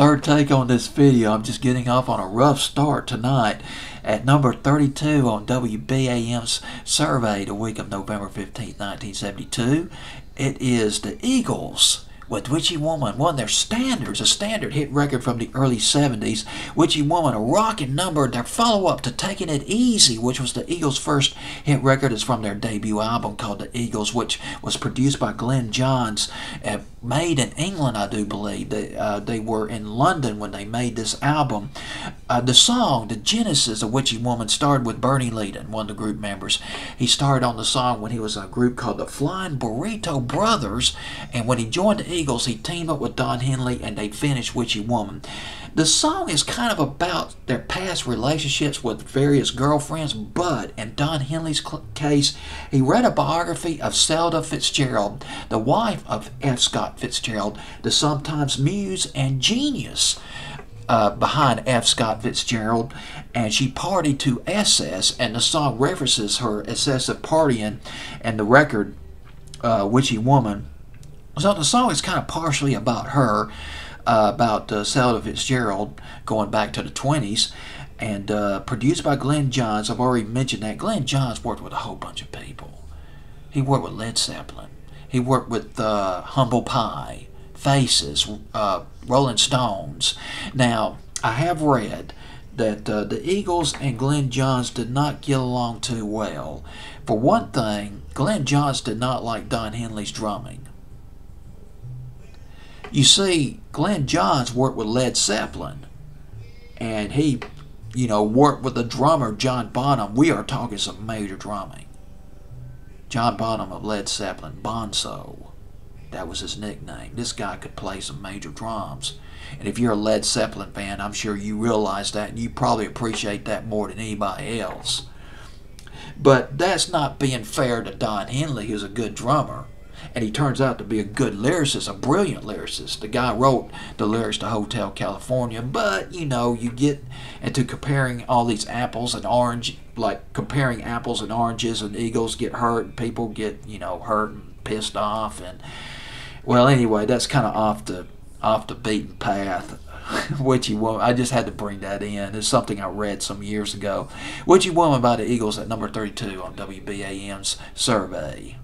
Third take on this video. I'm just getting off on a rough start tonight. At number 32 on WBAM's survey the week of November 15th, 1972, it is the Eagles with Witchy Woman, one of their standards, a standard hit record from the early 70s. Witchy Woman, a rocking number. Their follow-up to Taking It Easy, which was the Eagles' first hit record, is from their debut album called The Eagles, which was produced by Glenn Johns, made in England, I do believe. They were in London when they made this album. The song, the genesis of Witchy Woman, started with Bernie Leadon, one of the group members. He started on the song when he was in a group called the Flying Burrito Brothers, and when he joined the Eagles, he teamed up with Don Henley, and they finished Witchy Woman. The song is kind of about their past relationships with various girlfriends, but in Don Henley's case, he read a biography of Zelda Fitzgerald, the wife of F. Scott Fitzgerald, the sometimes muse and genius behind F. Scott Fitzgerald, and she partied to excess, and the song references her excessive partying and the record Witchy Woman. So the song is kind of partially about her, about Zelda Fitzgerald, going back to the 20s, and produced by Glenn Johns. I've already mentioned that. Glenn Johns worked with a whole bunch of people. He worked with Led Zeppelin. He worked with Humble Pie, Faces, Rolling Stones. Now, I have read that the Eagles and Glenn Johns did not get along too well. For one thing, Glenn Johns did not like Don Henley's drumming. You see, Glenn Johns worked with Led Zeppelin, and he, worked with the drummer John Bonham. We are talking some major drumming. John Bonham of Led Zeppelin, Bonzo, that was his nickname. This guy could play some major drums. And if you're a Led Zeppelin fan, I'm sure you realize that, and you probably appreciate that more than anybody else. But that's not being fair to Don Henley, who's a good drummer. And he turns out to be a good lyricist, a brilliant lyricist. The guy wrote the lyrics to Hotel California. But, you get into comparing all these apples and orange, like comparing apples and oranges, and Eagles get hurt, and people get, hurt and pissed off. And, well, anyway, that's kind of off the beaten path. Witchy Woman, I just had to bring that in. It's something I read some years ago. Witchy Woman by the Eagles at number 32 on WBAM's survey.